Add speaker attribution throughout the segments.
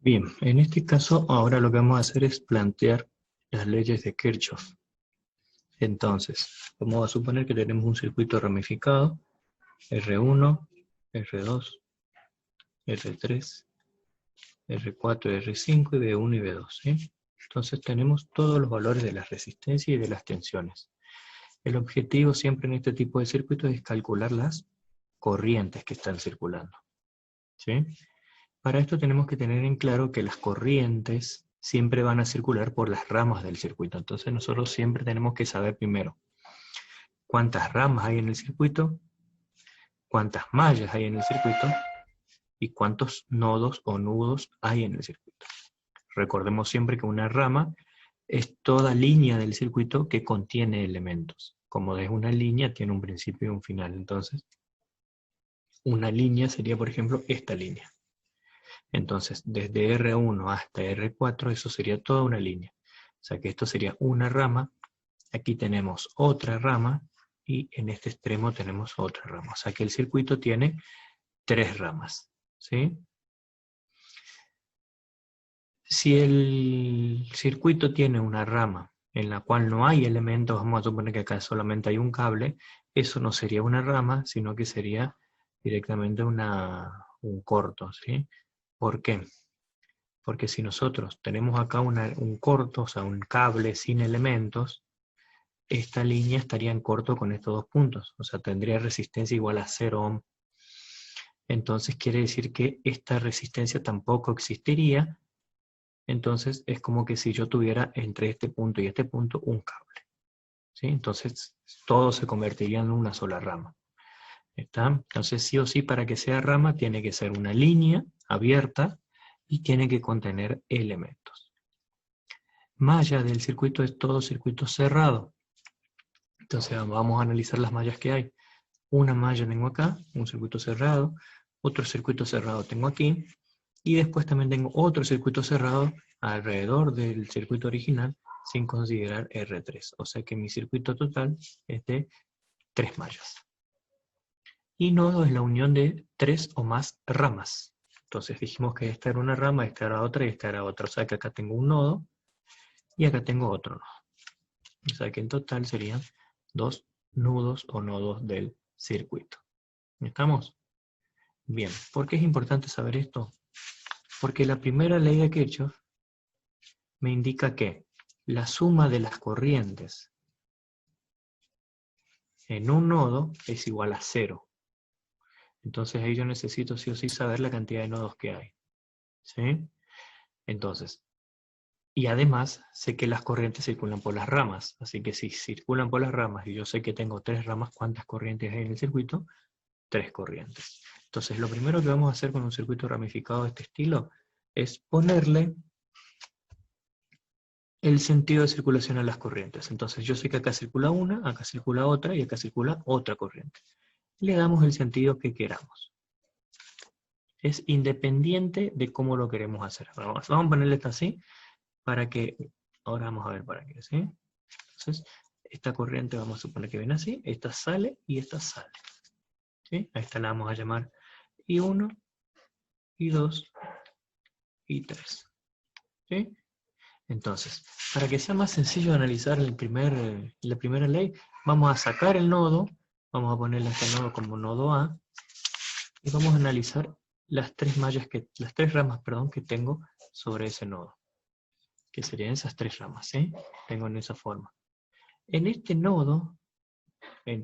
Speaker 1: Bien, en este caso ahora lo que vamos a hacer es plantear las leyes de Kirchhoff. Entonces, vamos a suponer que tenemos un circuito ramificado, R1, R2, R3, R4, R5 y B1 y B2. ¿sí? Entonces tenemos todos los valores de las resistencias y de las tensiones. El objetivo siempre en este tipo de circuitos es calcular las corrientes que están circulando. ¿sí? Para esto tenemos que tener en claro que las corrientes siempre van a circular por las ramas del circuito. Entonces nosotros siempre tenemos que saber primero cuántas ramas hay en el circuito, cuántas mallas hay en el circuito y cuántos nodos o nudos hay en el circuito. Recordemos siempre que una rama es toda línea del circuito que contiene elementos. Como es una línea, tiene un principio y un final. Entonces, una línea sería, por ejemplo, esta línea. Entonces, desde R1 hasta R4, eso sería toda una línea. O sea que esto sería una rama, aquí tenemos otra rama, y en este extremo tenemos otra rama. O sea que el circuito tiene 3 ramas. ¿sí? Si el circuito tiene una rama en la cual no hay elementos, vamos a suponer que acá solamente hay un cable, eso no sería una rama, sino que sería directamente un corto. ¿sí? ¿Por qué? Porque si nosotros tenemos acá un corto, o sea, un cable sin elementos, esta línea estaría en corto con estos dos puntos. O sea, tendría resistencia igual a 0 ohm. Entonces quiere decir que esta resistencia tampoco existiría. Entonces es como que si yo tuviera entre este punto y este punto un cable. ¿sí? Entonces todo se convertiría en una sola rama. ¿Está? Entonces sí o sí para que sea rama tiene que ser una línea abierta y tiene que contener elementos. Malla del circuito es todo circuito cerrado. Entonces vamos a analizar las mallas que hay. Una malla tengo acá, un circuito cerrado, otro circuito cerrado tengo aquí, y después también tengo otro circuito cerrado alrededor del circuito original sin considerar R3. O sea que mi circuito total es de 3 mallas. Y nodo es la unión de 3 o más ramas. Entonces dijimos que esta era una rama, esta era otra y esta era otra. O sea que acá tengo un nodo y acá tengo otro nodo. O sea que en total serían 2 nudos o nodos del circuito. ¿Estamos? Bien, ¿por qué es importante saber esto? Porque la primera ley de Kirchhoff me indica que la suma de las corrientes en un nodo es igual a 0. Entonces ahí yo necesito sí o sí saber la cantidad de nodos que hay. ¿sí? Entonces, y además sé que las corrientes circulan por las ramas. Así que si circulan por las ramas y yo sé que tengo 3 ramas, ¿cuántas corrientes hay en el circuito? 3 corrientes. Entonces lo primero que vamos a hacer con un circuito ramificado de este estilo es ponerle el sentido de circulación a las corrientes. Entonces yo sé que acá circula una, acá circula otra y acá circula otra corriente. Le damos el sentido que queramos. Es independiente de cómo lo queremos hacer. Vamos a ponerle esto así, para que, ahora vamos a ver para qué, ¿sí? Entonces, esta corriente vamos a suponer que viene así, esta sale y esta sale. ¿sí? A esta la vamos a llamar I1, I2, I3. ¿sí? Entonces, para que sea más sencillo de analizar la primera ley, vamos a sacar el nodo, vamos a ponerle a este nodo como nodo A, y vamos a analizar las 3 ramas que tengo sobre ese nodo, que serían esas 3 ramas, ¿sí? Tengo en esa forma. En este nodo,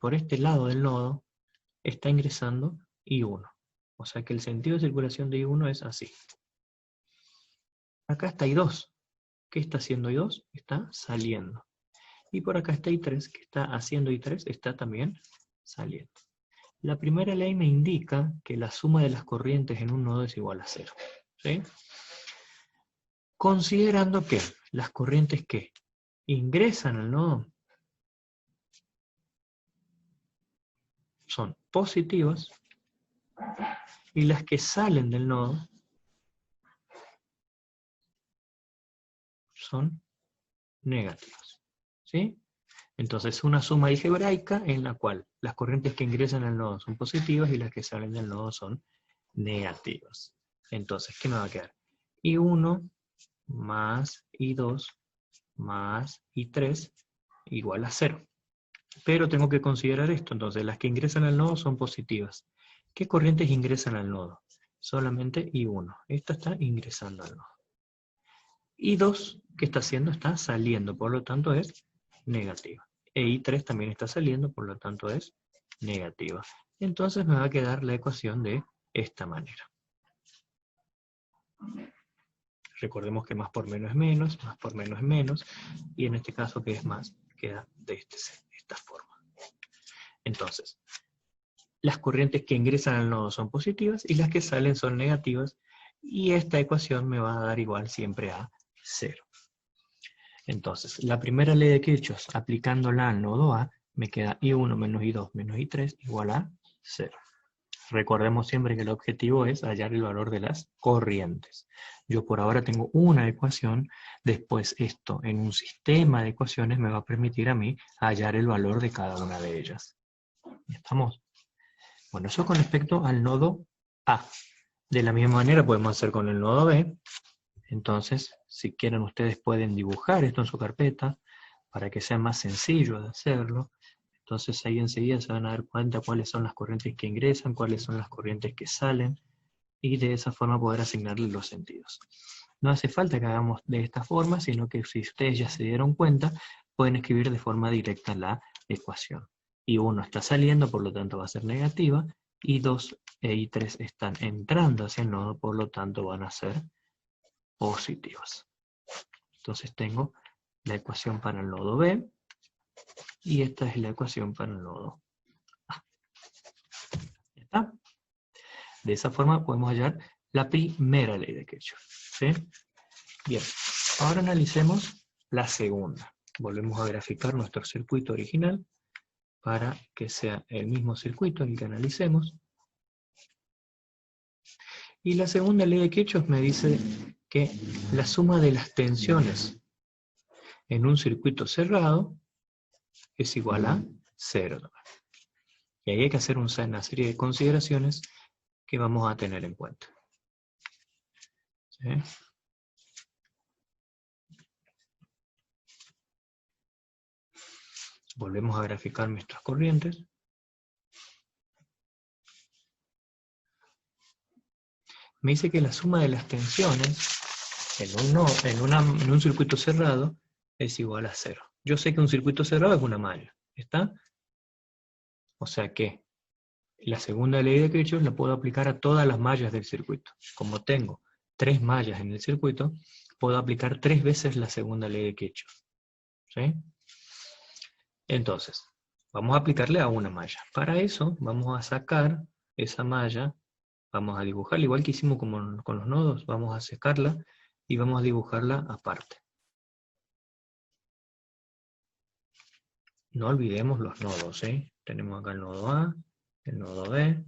Speaker 1: por este lado del nodo, está ingresando I1. O sea que el sentido de circulación de I1 es así. Acá está I2. ¿Qué está haciendo I2? Está saliendo. Y por acá está I3, que está haciendo I3, está también saliendo. La primera ley me indica que la suma de las corrientes en un nodo es igual a 0. ¿sí? Considerando que las corrientes que ingresan al nodo son positivas y las que salen del nodo son negativas. ¿sí? Entonces una suma algebraica en la cual las corrientes que ingresan al nodo son positivas y las que salen del nodo son negativas. Entonces, ¿qué me va a quedar? I1 más I2 más I3 igual a 0. Pero tengo que considerar esto, entonces las que ingresan al nodo son positivas. ¿Qué corrientes ingresan al nodo? Solamente I1. Esta está ingresando al nodo. I2, ¿qué está haciendo? Está saliendo, por lo tanto es negativa. E I3 también está saliendo, por lo tanto es negativa. Entonces me va a quedar la ecuación de esta manera. Recordemos que más por menos es menos, más por menos es menos, y en este caso que es más, queda de esta forma. Entonces, las corrientes que ingresan al nodo son positivas y las que salen son negativas, y esta ecuación me va a dar igual siempre a 0. Entonces, la primera ley de Kirchhoff, aplicándola al nodo A, me queda I1 menos I2 menos I3 igual a 0. Recordemos siempre que el objetivo es hallar el valor de las corrientes. Yo por ahora tengo una ecuación, después esto en un sistema de ecuaciones me va a permitir a mí hallar el valor de cada una de ellas. ¿Estamos? Bueno, eso con respecto al nodo A. De la misma manera podemos hacer con el nodo B. Entonces, si quieren ustedes pueden dibujar esto en su carpeta para que sea más sencillo de hacerlo. Entonces ahí enseguida se van a dar cuenta cuáles son las corrientes que ingresan, cuáles son las corrientes que salen, y de esa forma poder asignarle los sentidos. No hace falta que hagamos de esta forma, sino que si ustedes ya se dieron cuenta, pueden escribir de forma directa la ecuación. I1 está saliendo, por lo tanto va a ser negativa, I2 e I3 están entrando hacia el nodo, por lo tanto van a ser positivas. Entonces tengo la ecuación para el nodo B, y esta es la ecuación para el nodo A. ¿Está? De esa forma podemos hallar la primera ley de Kirchhoff. ¿Sí? Bien, ahora analicemos la segunda. Volvemos a graficar nuestro circuito original para que sea el mismo circuito el que analicemos. Y la segunda ley de Kirchhoff me dice que la suma de las tensiones en un circuito cerrado es igual a 0. Y ahí hay que hacer una serie de consideraciones que vamos a tener en cuenta. ¿Sí? Volvemos a graficar nuestras corrientes. Me dice que la suma de las tensiones en un circuito cerrado es igual a 0. Yo sé que un circuito cerrado es una malla, ¿está? O sea que la segunda ley de Kirchhoff la puedo aplicar a todas las mallas del circuito. Como tengo 3 mallas en el circuito, puedo aplicar 3 veces la segunda ley de Kirchhoff. ¿Sí? Entonces, vamos a aplicarle a una malla. Para eso, vamos a sacar esa malla, vamos a dibujarla, igual que hicimos con los nodos, vamos a sacarla y vamos a dibujarla aparte. No olvidemos los nodos, ¿eh? Tenemos acá el nodo A, el nodo B,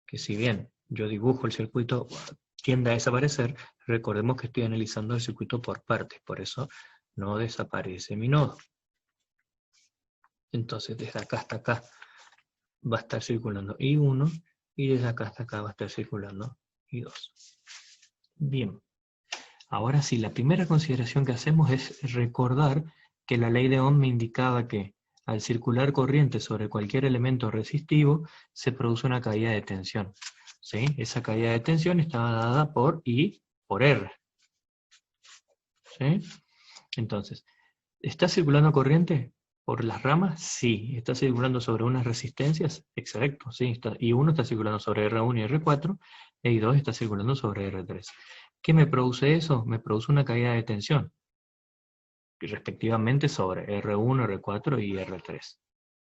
Speaker 1: que si bien yo dibujo el circuito, tiende a desaparecer, recordemos que estoy analizando el circuito por partes, por eso no desaparece mi nodo. Entonces desde acá hasta acá va a estar circulando I1, y desde acá hasta acá va a estar circulando I2. Bien, ahora sí, la primera consideración que hacemos es recordar que la ley de Ohm me indicaba que al circular corriente sobre cualquier elemento resistivo, se produce una caída de tensión. ¿Sí? Esa caída de tensión estaba dada por I por R. ¿Sí? Entonces, ¿está circulando corriente por las ramas? Sí. ¿Está circulando sobre unas resistencias? Exacto, sí. I1 está circulando sobre R1 y R4, e I2 está circulando sobre R3. ¿Qué me produce eso? Me produce una caída de tensión, respectivamente sobre R1, R4 y R3.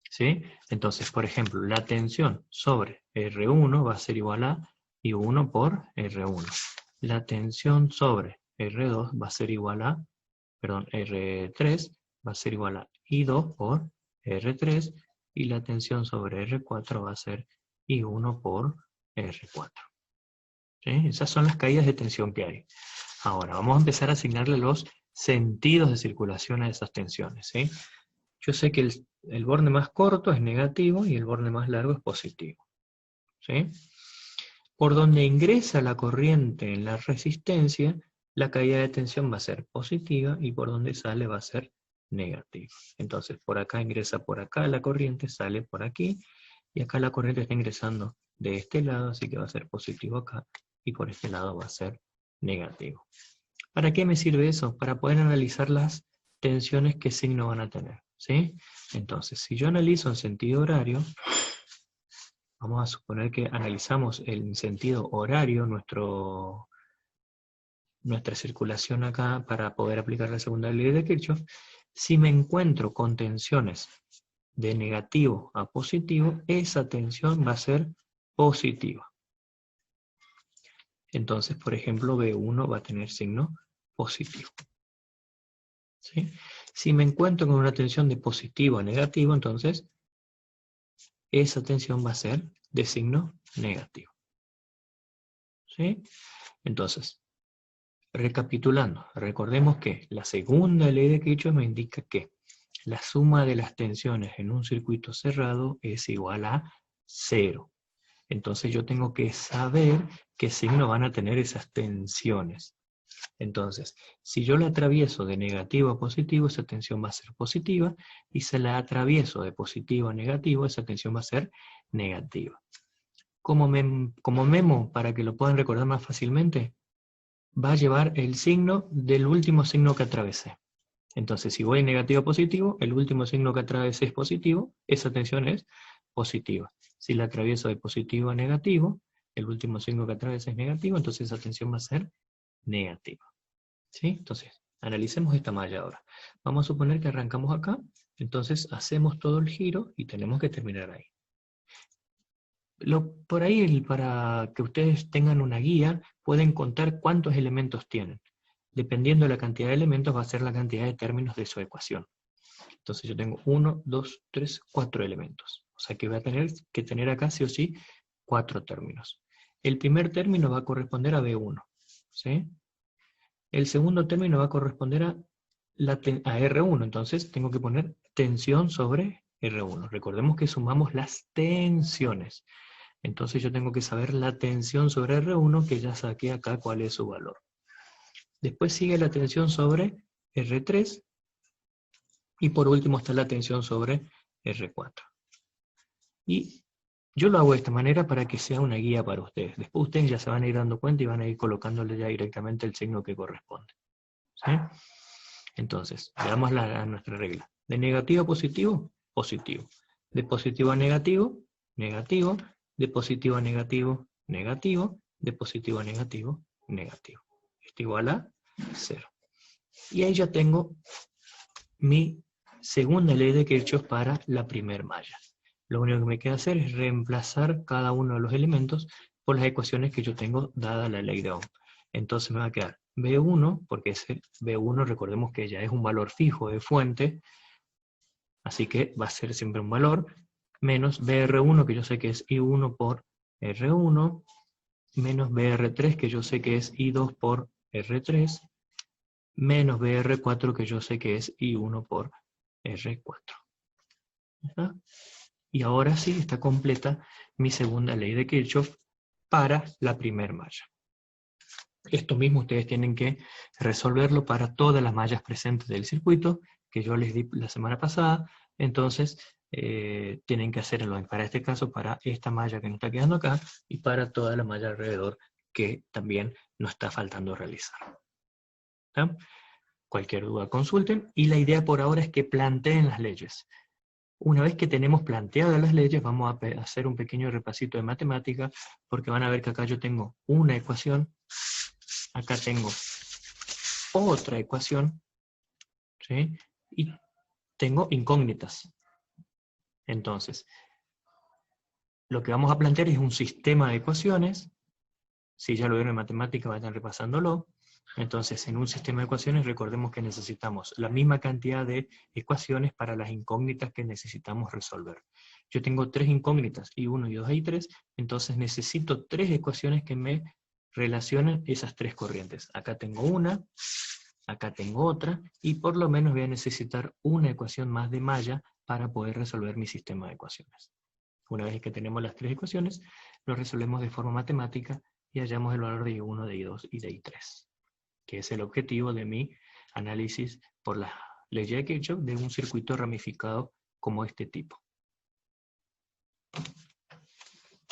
Speaker 1: ¿Sí? Entonces, por ejemplo, la tensión sobre R1 va a ser igual a I1 por R1. La tensión sobre R2 va a ser igual a, R3 va a ser igual a I2 por R3, y la tensión sobre R4 va a ser I1 por R4. ¿Sí? Esas son las caídas de tensión que hay. Ahora, vamos a empezar a asignarle los sentidos de circulación a esas tensiones. ¿Sí? Yo sé que el borde más corto es negativo y el borde más largo es positivo. ¿Sí? Por donde ingresa la corriente en la resistencia, la caída de tensión va a ser positiva y por donde sale va a ser negativa. Entonces, por acá ingresa por acá la corriente, sale por aquí, y acá la corriente está ingresando de este lado, así que va a ser positivo acá, y por este lado va a ser negativo. ¿Para qué me sirve eso? Para poder analizar las tensiones que signo van a tener, ¿sí? Entonces, si yo analizo en sentido horario, vamos a suponer que analizamos en sentido horario nuestra circulación acá para poder aplicar la segunda ley de Kirchhoff. Si me encuentro con tensiones de negativo a positivo, esa tensión va a ser positiva. Entonces, por ejemplo, B1 va a tener signo positivo. ¿Sí? Si me encuentro con una tensión de positivo a negativo, entonces esa tensión va a ser de signo negativo. ¿Sí? Entonces, recapitulando, recordemos que la segunda ley de Kirchhoff me indica que la suma de las tensiones en un circuito cerrado es igual a 0. Entonces yo tengo que saber qué signo van a tener esas tensiones. Entonces, si yo la atravieso de negativo a positivo, esa tensión va a ser positiva, y si la atravieso de positivo a negativo, esa tensión va a ser negativa. Como memo, para que lo puedan recordar más fácilmente, va a llevar el signo del último signo que atravesé. Entonces, si voy de negativo a positivo, el último signo que atravesé es positivo, esa tensión es positiva. Si la atravieso de positivo a negativo, el último signo que atravesé es negativo, entonces esa tensión va a ser negativa. ¿Sí? Entonces, analicemos esta malla ahora. Vamos a suponer que arrancamos acá, entonces hacemos todo el giro y tenemos que terminar ahí. Por ahí, para que ustedes tengan una guía, pueden contar cuántos elementos tienen. Dependiendo de la cantidad de elementos, va a ser la cantidad de términos de su ecuación. Entonces yo tengo 1, 2, 3, 4 elementos. O sea que voy a tener que tener acá sí o sí 4 términos. El primer término va a corresponder a B1. ¿Sí? El segundo término va a corresponder a R1. Entonces tengo que poner tensión sobre R1. Recordemos que sumamos las tensiones. Entonces yo tengo que saber la tensión sobre R1, que ya saqué acá cuál es su valor. Después sigue la tensión sobre R3. Y por último está la tensión sobre R4. Y yo lo hago de esta manera para que sea una guía para ustedes. Después ustedes ya se van a ir dando cuenta y van a ir colocándole ya directamente el signo que corresponde. ¿Sí? Entonces, veamos a nuestra regla. De negativo a positivo, positivo. De positivo a negativo, negativo. De positivo a negativo, negativo. De positivo a negativo, negativo. Esto igual a 0. Y ahí ya tengo mi segunda ley de Kirchhoff para la primer malla. Lo único que me queda hacer es reemplazar cada uno de los elementos por las ecuaciones que yo tengo dada la ley de Ohm. Entonces me va a quedar B1, porque ese B1 recordemos que ya es un valor fijo de fuente, así que va a ser siempre un valor, menos BR1, que yo sé que es I1 por R1, menos BR3, que yo sé que es I2 por R3, menos BR4, que yo sé que es I1 por R4. ¿Está? Y ahora sí está completa mi segunda ley de Kirchhoff para la primer malla. Esto mismo ustedes tienen que resolverlo para todas las mallas presentes del circuito, que yo les di la semana pasada. Entonces, tienen que hacerlo para este caso, para esta malla que nos está quedando acá, y para toda la malla alrededor que también nos está faltando realizar. ¿Está? Cualquier duda consulten, y la idea por ahora es que planteen las leyes. Una vez que tenemos planteadas las leyes, vamos a hacer un pequeño repasito de matemática, porque van a ver que acá yo tengo una ecuación, acá tengo otra ecuación, ¿sí? Y tengo incógnitas. Entonces, lo que vamos a plantear es un sistema de ecuaciones. Si ya lo vieron en matemática, vayan repasándolo. Entonces, en un sistema de ecuaciones, recordemos que necesitamos la misma cantidad de ecuaciones para las incógnitas que necesitamos resolver. Yo tengo 3 incógnitas, I1, I2, I3, entonces necesito 3 ecuaciones que me relacionen esas 3 corrientes. Acá tengo una, acá tengo otra, y por lo menos voy a necesitar una ecuación más de malla para poder resolver mi sistema de ecuaciones. Una vez que tenemos las tres ecuaciones, lo resolvemos de forma matemática y hallamos el valor de I1, de I2 y de I3, que es el objetivo de mi análisis por la ley de Kirchhoff de un circuito ramificado como este tipo.